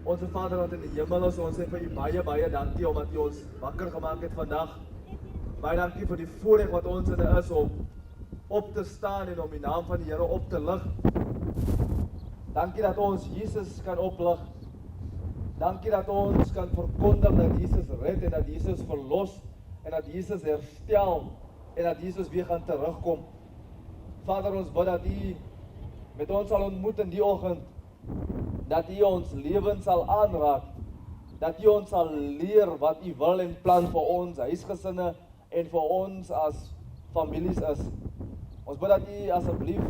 Onze Vader wat in die hemel is, ons sê vir u baie dankie omdat u ons wakker gemaak het vandag. Baie dankie vir die voorreg wat ons in is om op te staan en om die naam van die Here op te lig. Dankie dat ons Jesus kan oplig. Dankie dat ons kan verkondig dat Jesus red en dat Jesus verlos en dat Jesus herstel en dat Jesus weer gaan terugkom. Vader, ons bid dat u met ons sal ontmoet in die oggend, dat u ons lewens sal aanraak, dat u ons sal leer wat u wil en plan vir ons huisgesinne en vir ons as families is. Ons bid dat u asseblief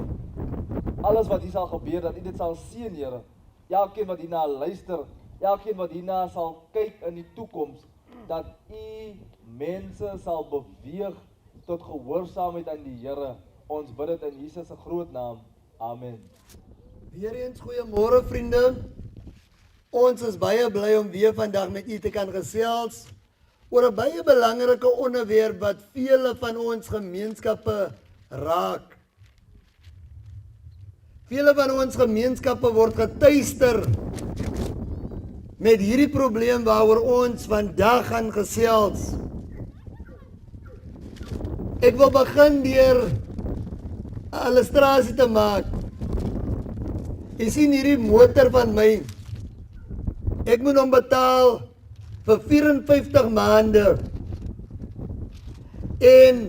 alles wat hier sal gebeur, dat u dit sal sien, Here. Elkeen wat hierna luister, elkeen wat hierna sal kyk in die toekoms, dat u mense sal beweeg tot gehoorsaamheid aan die Here. Ons bid dit in Jesus se groot naam. Amen. Weereens goeiemôre vriende. Ons is baie bly om weer vandag met u te kan gesels oor 'n baie belangrike onderwerp wat vele van ons gemeenskappe raak. Vele van ons gemeenskappe word getuister met hierdie probleem waaroor ons vandag gaan gesels. Ek wil begin deur 'n illustrasie te maak. Jy sien hierdie motor van my. Ek moet hom betaal vir 54 maande. En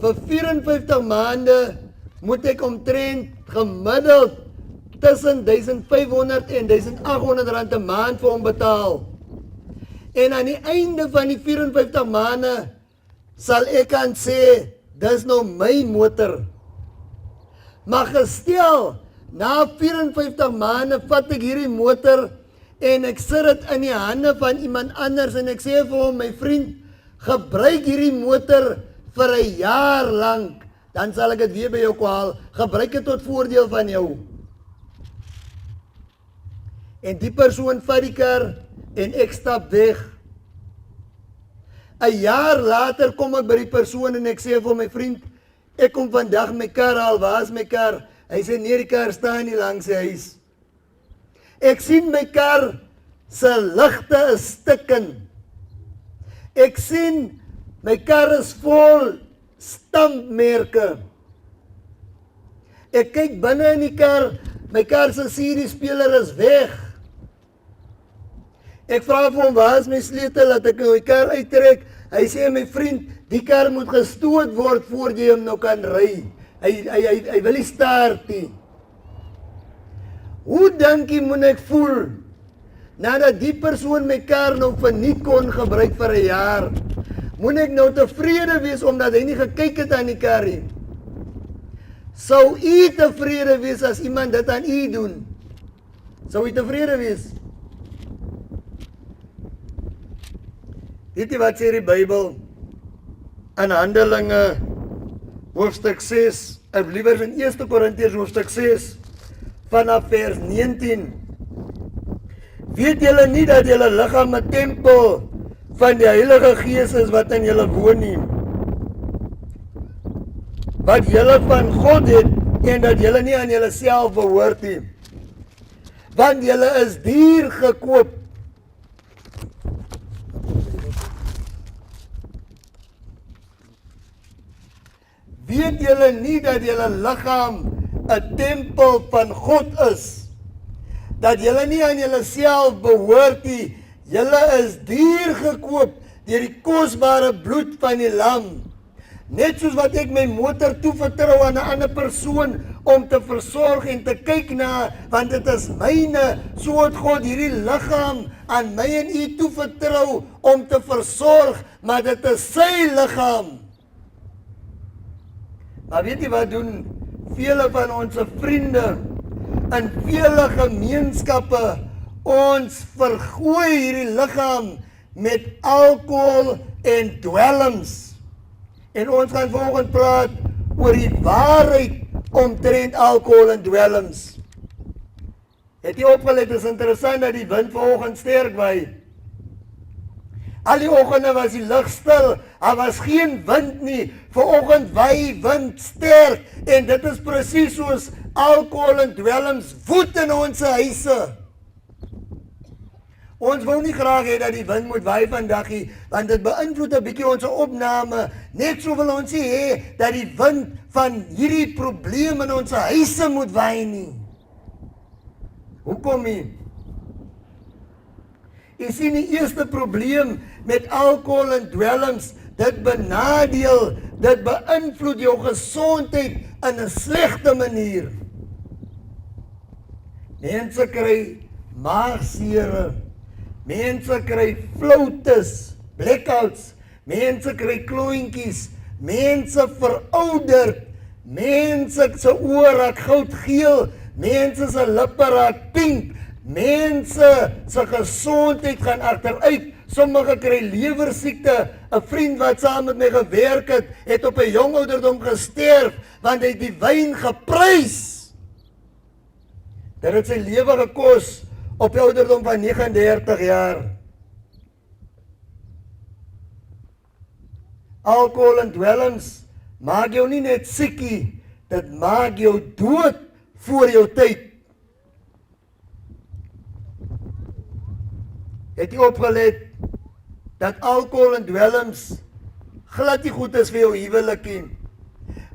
vir 54 maande moet ek omtrent gemiddeld tussen 1500 en 1800 rand 'n maand vir hom betaal. En aan die einde van die 54 maande sal ek kan sê, dis nou my motor. Maar gestel, na 54 maande vat ek hierdie motor en ek sit dit in die hande van iemand anders en ek sê vir hom, my vriend, gebruik hierdie motor vir 'n jaar lank, dan sal ek dit weer by jou haal. Gebruik dit tot voordeel van jou. En die persoon vat die kar en ek stap weg. 'n jaar later kom ek by die persoon en ek sê vir my vriend, ek kom vandag my kar haal, waar is my kar? Hy sê, nee, die kar staan nie langs die huis. Ek sien my kar se ligte is stikken. Ek sien my kar is vol stampmerke. Ek kyk binne in die kar, my kar se CD-speler is weg. Ek vra vir hom, waar is my sleutel, dat ek my kar uittrek? Hy sê, my vriend, die kar moet gestoot word voor jy hom nou kan ry. Hy wil nie start nie. Hoe dink jy moet ek voel nadat die persoon my kar nou verniet kon gebruik vir 'n jaar? Moet ek nou tevrede wees omdat hy nie gekyk het aan die kar nie? Sou u tevrede wees as iemand dit aan u doen? Sou u tevrede wees? Weet jy wat sê die Bybel in Handelinge hoofstuk 6, of liewer in 1 Korintiërs hoofstuk 6 vanaf vers 19. Weet julle nie dat julle liggaam 'n tempel van die Heilige Gees is wat in julle woon nie? Wat julle van God het en dat julle nie aan julleself behoort nie. Want julle is duur gekoop. Weet julle nie dat julle liggaam 'n tempel van God is? Dat julle nie aan julleself behoort nie. Julle is duur gekoop deur die kosbare bloed van die lam. Net soos wat ek my motor toevertrou aan 'n ander persoon om te versorg en te kyk na, want dit is myne, so het God hierdie liggaam aan my en u toevertrou om te versorg, maar dit is sy liggaam. Maar weet jy wat doen vele van ons vriende in vele gemeenskappe? Ons vergooi hierdie liggaam met alkohol en dwelms. En ons gaan vanoggend praat oor die waarheid omtrent alkohol en dwelms. Het jy opgelet, is interessant dat die wind vanoggend sterk waai. Al die oggende was die lug stil, daar was geen wind nie. Vanoggend waai wind sterk en dit is presies soos alkohol en dwelms woed in ons huise. Ons wou nie graag hê dat die wind moet waai vandag nie, want dit beïnvloed 'n bietjie ons opname. Net so wil ons nie hê dat die wind van hierdie probleme in ons huise moet waai nie. Hoekom nie? Jy sien die eerste probleem met alkohol en dwelms, dit benadeel, dit beïnvloed jou gesondheid in 'n slegte manier. Mense kry maagseer, mense kry floutes, blackouts, mense kry kloontjies, mense verouder, mense se oë raak goudgeel, mense se lippe raak pink, mense se gesondheid gaan agteruit. Sommige kry lewersiekte. 'n Vriend wat saam met my gewerk het op 'n jong ouderdom gesterf want hy het die wyn geprys. Dit het sy lewe gekos op die ouderdom van 39 jaar. Alkohol en dwelms maak jou nie net siekie, dit maak jou dood voor jou tyd. Het jy opgelet dat alkohol en dwelms glad nie goed is vir jou huwelik nie?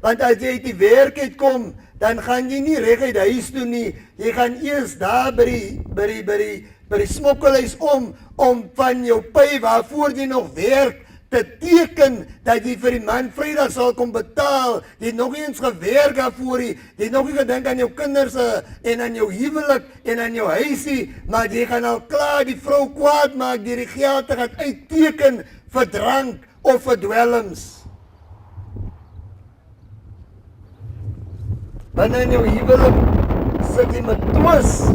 Want as jy uit die werk uitkom, dan gaan jy nie reg uit huis toe nie. Jy gaan eers daar by die smokkelhuis om van jou pay waarvoor jy nog werk te teken dat jy vir die man Vrydag sal kom betaal. Jy het nog nie eens gewerk daarvoor nie. Jy het nog nie gedink aan jou kinders en aan jou huwelik en aan jou huisie, maar jy gaan al klaar die vrou kwaad maak deur die geld te gaan uitteken vir drank of vir dwelms. Binne in jou huwelik sit jy met twis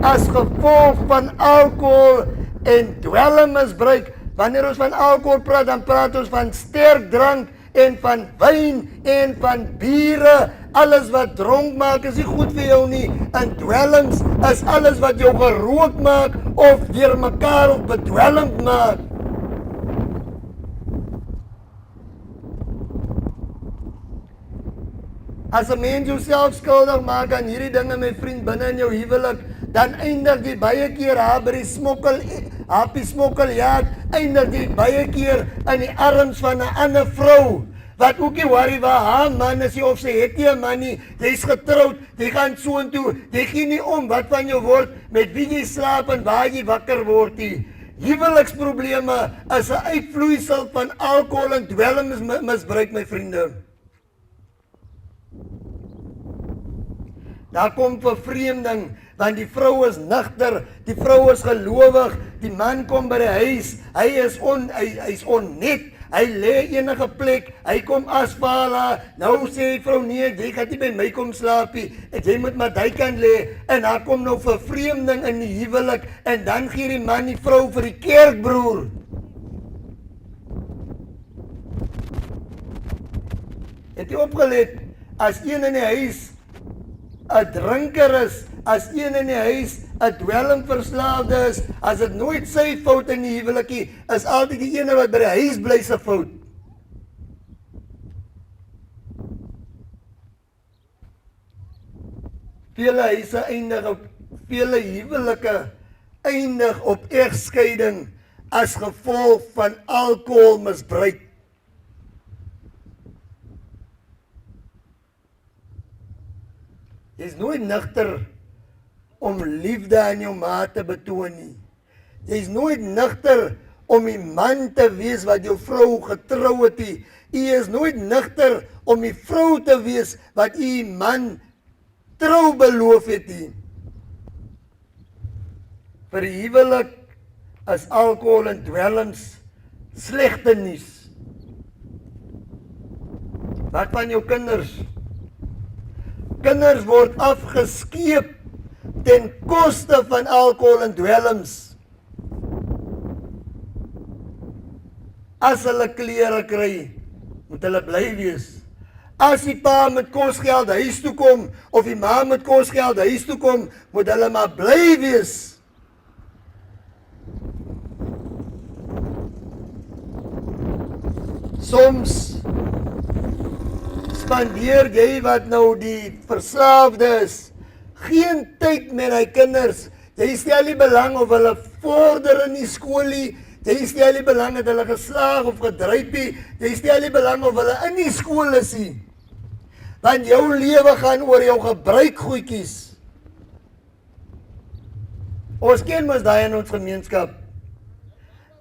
as gevolg van alkohol en dwelmmisbruik. Wanneer ons van alkohol praat, dan praat ons van sterk drank en van wyn en van biere. Alles wat dronk maak is nie goed vir jou nie. En dwelms is alles wat jou gerook maak of deur mekaar of bedwelmd maak. As 'n mens jouself skuldig maak aan hierdie dinge, my vriend, binne in jou huwelik, dan eindig jy baie keer by die smokkeljaag, eindig jy baie keer in die arms van 'n ander vrou, wat ook nie worry waar haar man is of sy het nie 'n man nie, jy's getroud, jy gaan so en toe, jy gee nie om wat van jou word, met wie jy slaap en waar jy wakker word nie. Huweliksprobleme is 'n uitvloeisel van alkohol en dwelmmisbruik, my vriende. Daar kom vervreemding, want die vrou is nugter, die vrou is gelowig, die man kom by die huis, hy's onnet, hy lê enige plek, hy kom asfala, nou sê die vrou, nee, jy gaan nie by my kom slaap nie, jy moet maar die kant lê, en daar kom nou vervreemding in die huwelik, en dan gee die man die vrou vir die kerkbroer. Het jy opgelet, as een in die huis 'n drinker is, as een in die huis 'n dwelmverslaafde is, as dit nooit sy fout in die huwelikie, is altyd die ene wat by die huis bly se fout. Vele huise vele huwelike eindig op egskeiding as gevolg van alkoholmisbruik. Jy is nooit nugter om liefde aan jou maat te betoon nie. Jy is nooit nugter om die man te wees wat jou vrou getrou het nie. Jy is nooit nugter om die vrou te wees wat die man trou beloof het nie. Vir die huwelik is alkohol en dwelms slegte nuus. Wat van jou kinders? Kinders word afgeskeep ten koste van alkohol en dwelms. As hulle klere kry, moet hulle bly wees. As die pa met kosgeld huis toe kom, of die ma met kosgeld huis toe kom, moet hulle maar bly wees. Soms spandeer jy wat nou die verslaafde is, geen tyd met hy kinders. Jy stel nie belang of hulle vorder in die skool nie. Jy stel nie belang dat hulle geslaag of gedryf nie. Jy stel nie belang of hulle in die skool is nie. Want jou lewe gaan oor jou gebruikgoedjies. Ons ken mos daai in ons gemeenskap.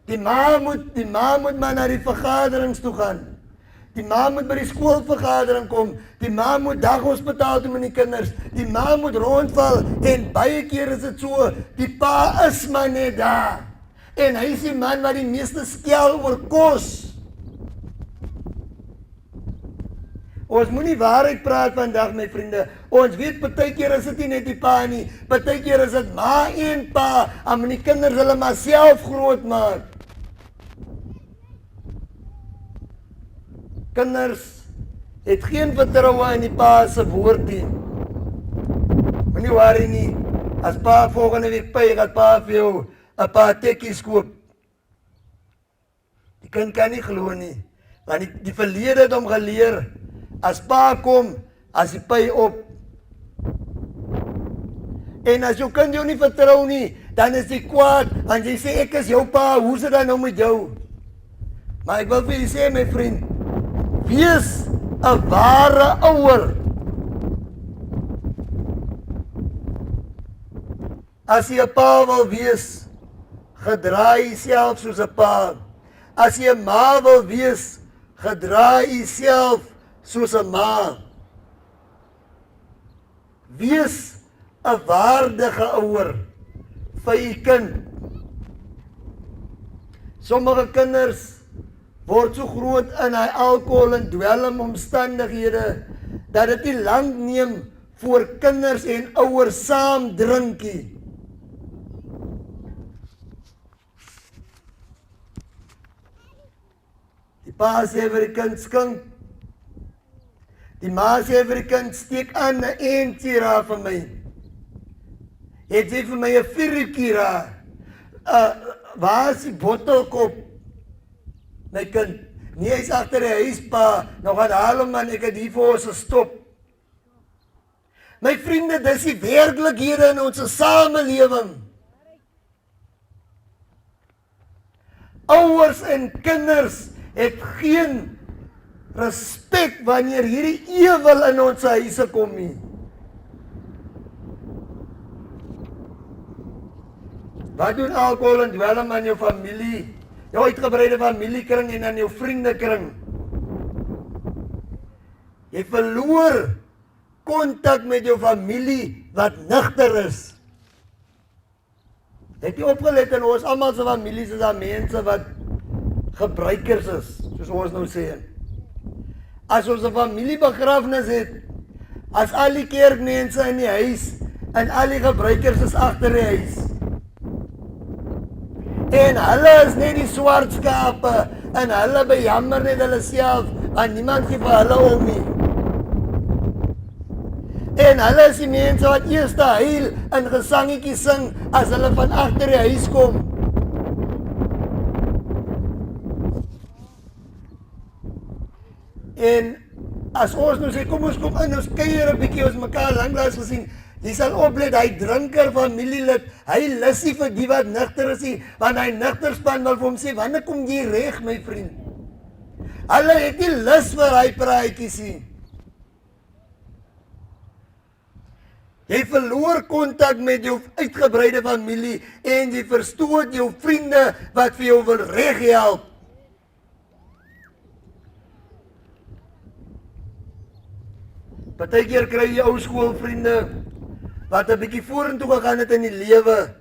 Die ma moet maar na die vergaderings toe gaan. Die ma moet by die skoolvergadering kom. Die ma moet daghospitaal toe met die kinders. Die ma moet rondval en baie keer is dit so, die pa is maar net daar. En hy is die man wat die meeste skel oor kos. Ons moet nie waarheid praat vandag, my vriende. Ons weet partykeer is dit nie net die pa nie. Partykeer is dit ma en pa. En die kinders hulle maar self groot maak. Kinders het geen vertroue in die pa se woord nie. Moenie worry nie. As pa volgende week pay, gaan pa vir jou 'n paar tekkies koop. Die kind kan nie glo nie. Want die verlede het hom geleer. As pa kom, as die pay op. En as jou kind jou nie vertrou nie, dan is jy kwaad, en jy sê ek is jou pa, hoe is dit dan nou met jou? Maar ek wil vir jy sê, my vriend, wees 'n ware ouer. As jy 'n pa wil wees, gedra jouself soos 'n pa. As jy 'n ma wil wees, gedra jouself soos 'n ma. Wees 'n waardige ouer vir u kind. Sommige kinders word so groot in hy alkohol en dwelm omstandighede dat dit nie lank neem voor kinders en ouers saam drinkie. Die pa sê vir die kind skink. Die ma sê vir die kind steek aan 'n eentjie raar vir my. Het jy vir my 'n vuurtjie raar? Waar is die bottelkop? My kind, nie hy's agter die huis pa, nou gaan haal hom man, ek het hier vir ons gestop. My vriende, dis die werklikhede in ons samelewing. Ouers en kinders het geen respek wanneer hierdie ewel in ons huise kom nie. Wat doen alkohol en dwelm aan jou familie? Jou uitgebreide familiekring en aan jou vriendekring. Jy verloor kontak met jou familie wat nugter is. Het jy opgelet in ons almal se families is daar mense wat gebruikers is, soos ons nou sê. As ons 'n familiebegrafnis het, as al die kerkmense in die huis en al die gebruikers is agter die huis. En hulle is net die swart skape en hulle bejammer net hulle self en niemand gee vir hulle om nie. En hulle is die mense wat eers huil en gesangetjies sing as hulle van agter die huis kom. En as ons nou sê, kom ons kom in, ons kuier 'n bietjie, ons mekaar lanklaas gesien, jy sal oplet, hy drinker familielid, hy lus nie vir die wat nugter is nie, want hy nugterspan wil vir hom sê, wanneer kom jy reg, my vriend? Hulle het nie lus vir hy praatjies nie. Jy verloor kontak met jou uitgebreide familie en jy verstoot jou vriende wat vir jou wil reg help. Partykeer kry jy ou skoolvriende wat 'n bietjie vorentoe gegaan het in die lewe.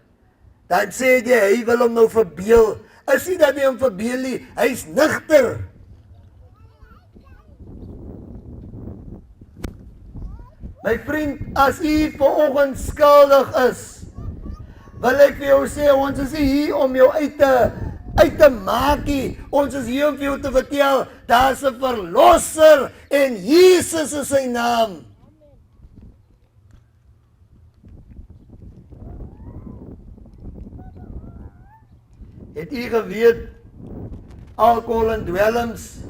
Dan sê jy hy wil hom nou verbeel. Is nie dat hy hom verbeel nie, hy's nugter. My vriend, as u vanoggend skuldig is, wil ek vir jou sê, ons is nie hier om jou uit te maak nie. Ons is hier om vir jou te vertel, daar's 'n verlosser en Jesus is sy naam. Het u geweet, alkohol en dwelms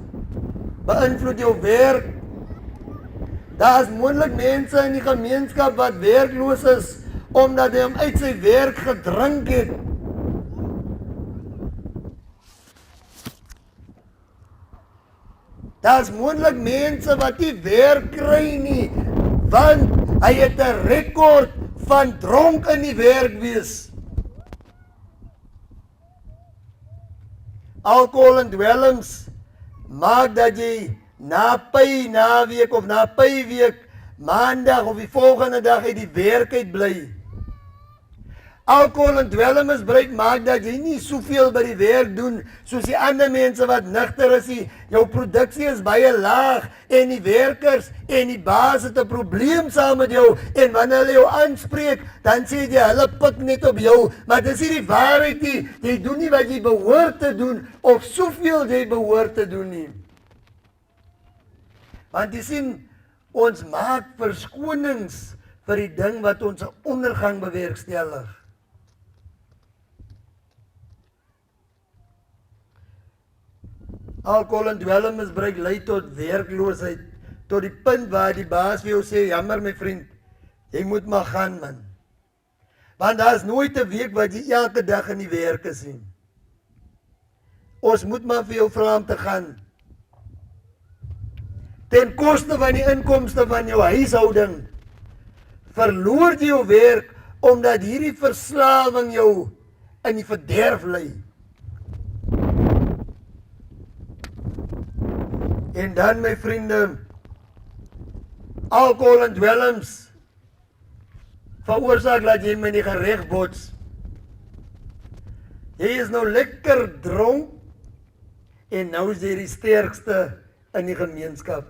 beïnvloed jou werk? Daar is moontlik mense in die gemeenskap wat werkloos is, omdat hy hom uit sy werk gedrink het. Daar's moontlik mense wat nie werk kry nie, want hy het 'n rekord van dronk in die werk wees. Alkohol en dwelms maak dat jy na naweek of na week, maandag of die volgende dag uit die werk uit bly. Alkohol en dwelmmisbruik maak dat jy nie soveel by die werk doen soos die ander mense wat nigter is nie. Jou produksie is baie laag en die werkers en die baas het 'n probleem saam met jou en wanneer hulle jou aanspreek, dan sê jy hulle pik net op jou, maar dis nie die waarheid nie. Jy doen nie wat jy behoort te doen of soveel jy behoort te doen nie. Want jy sien, ons maak verskonings vir die ding wat ons ondergang bewerkstellig. Alkohol en dwelmmisbruik lei tot werkloosheid, tot die punt waar die baas vir jou sê, jammer my vriend, jy moet maar gaan man. Want daar is nooit 'n week wat jy elke dag in die werk is nie. Ons moet maar vir jou vra om te gaan. Ten koste van die inkomste van jou huishouding, verloor jy jou werk, omdat hierdie verslawing jou in die verderf lei. En dan my vriende, alkohol en dwelms veroorsaak dat jy met die gereg bots. Jy is nou lekker dronk en nou is jy die sterkste in die gemeenskap.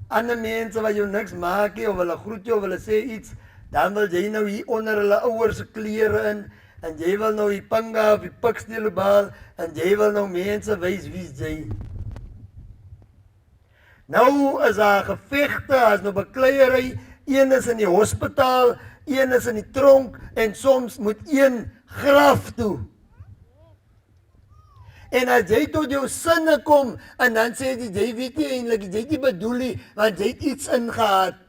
Ander mense wat jou niks maak nie, of hulle groet jou, of hulle sê iets, dan wil jy nou hier onder hulle ouers se klere in, en jy wil nou die panga of die piksteel baal, en jy wil nou mense wys wie's jy. Nou is daar gevegte, as nou bekleierery, een is in die hospitaal, een is in die tronk, en soms moet een graf toe. En as jy tot jou sinne kom, en dan sê jy weet nie eintlik, jy het nie bedoel nie, want jy het iets ingehaat.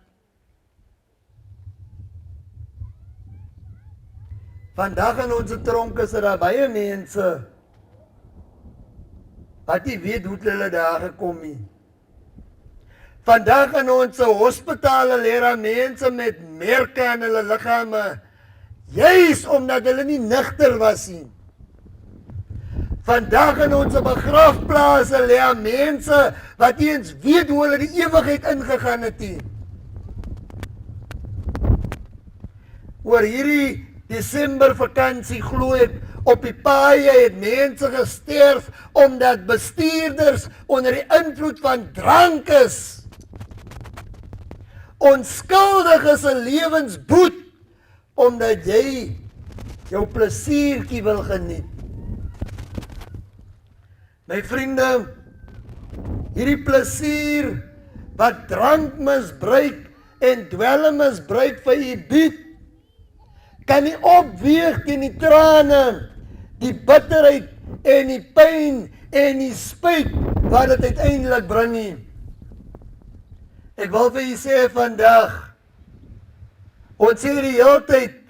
Vandag in onze tronk is daar baie mense, wat nie weet hoe hulle daar gekom nie. Vandag in onze hospitale leer daar mense met merke aan hulle liggame, juis omdat hulle nie nigter was nie. Vandag in onze begrafplase leer mense wat nie eens weet hoe hulle die ewigheid ingegaan het nie. Oor hierdie Desember vakansie glo ek, op die paaie het mense gesterf omdat bestuurders onder die invloed van drank is. Onskuldiges se lewens boet omdat jy jou plesiertjie wil geniet. My vriende, hierdie plesier wat drankmisbruik en dwelmmisbruik vir u bied, kan nie opweeg teen die trane, die bitterheid en die pyn en die spyt wat dit uiteindelik bring nie. Ek wil vir u sê vandag, ons sê die hele tyd,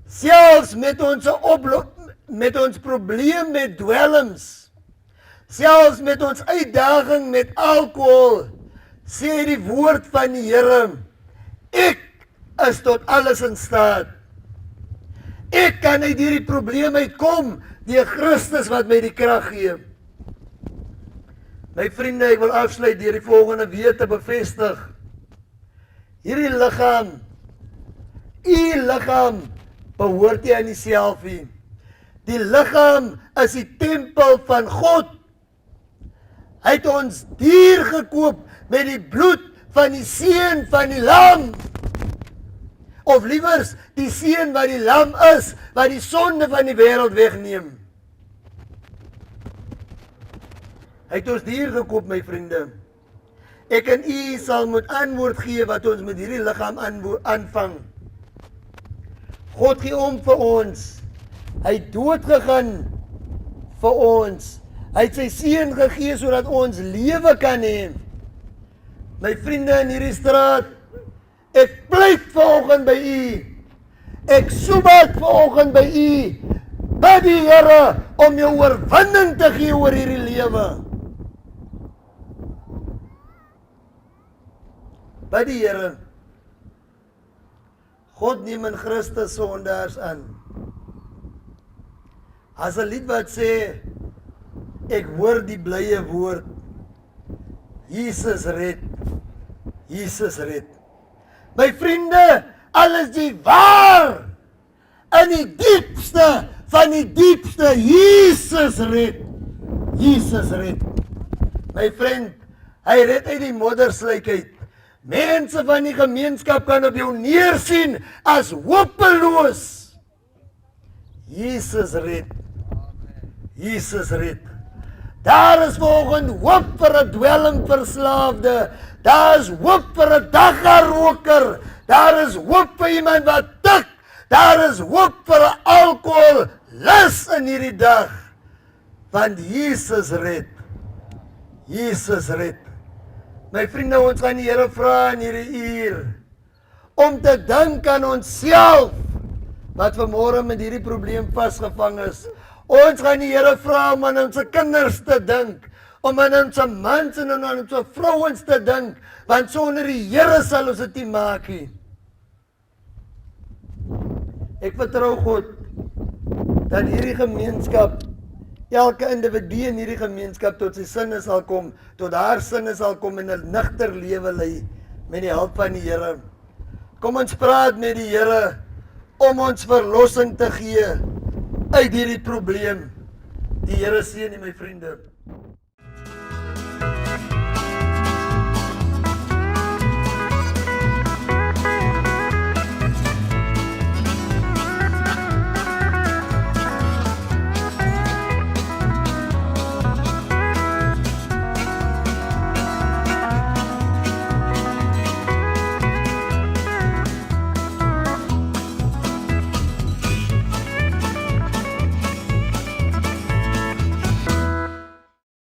selfs met ons probleem met dwelms, selfs met ons uitdaging met alkohol, sê die woord van die Here, ek is tot alles in staat. Ek kan uit hierdie probleem uitkom, deur Christus wat my die krag gee. My vriende, ek wil afsluit deur die volgende weer te bevestig. Hierdie liggaam, u liggaam, behoort nie aan jouself nie. Die liggaam is die tempel van God. Hy het ons dier gekoop met die bloed van die seun van die lam. Of liewers, die seun wat die lam is, wat die sonde van die wêreld wegneem. Hy het ons dier gekoop, my vriende. Ek en u sal moet antwoord gee wat ons met hierdie liggaam aanvang. God gee om vir ons. Hy het dood gegaan vir ons. Hy het sy seun gegee sodat ons lewe kan hê. My vriende in hierdie straat, Ek pleit vanoggend by U. Ek soebat vanoggend by U. Bid die Here om jou oorwinning te gee oor hierdie lewe. Bid die Here. God neem in Christus sondaars aan. As 'n lied wat sê, ek hoor die blye woord, Jesus red, Jesus red. My vriende, alles die waar, in die diepste van die diepste, Jesus red, Jesus red. My vriend, hy red uit die moddersluik uit. Mense van die gemeenskap kan op jou neersien as hopeloos. Jesus red. Jesus red. Daar is vanoggend hoop vir 'n dwelmverslaafde. Daar is hoop vir 'n daggaroker. Daar is hoop vir iemand wat tik. Daar is hoop vir 'n alkoholus in hierdie dag. Want Jesus red. Jesus red. My vriende, ons gaan die Here vra in hierdie uur om te dink aan onsself wat vanmôre met hierdie probleem vasgevang is. Ons gaan die Here vra om aan ons kinders te dink, om aan ons mans en aan ons vrouens te dink, want sonder die Here sal ons dit nie maak nie. Ek vertrou God dat hierdie gemeenskap, elke individu in hierdie gemeenskap tot sy sinne sal kom, tot haar sinne sal kom en 'n nugter lewe lei met die hulp van die Here. Kom ons praat met die Here om ons verlossing te gee uit hierdie probleem. Die Here seën u, my vriende.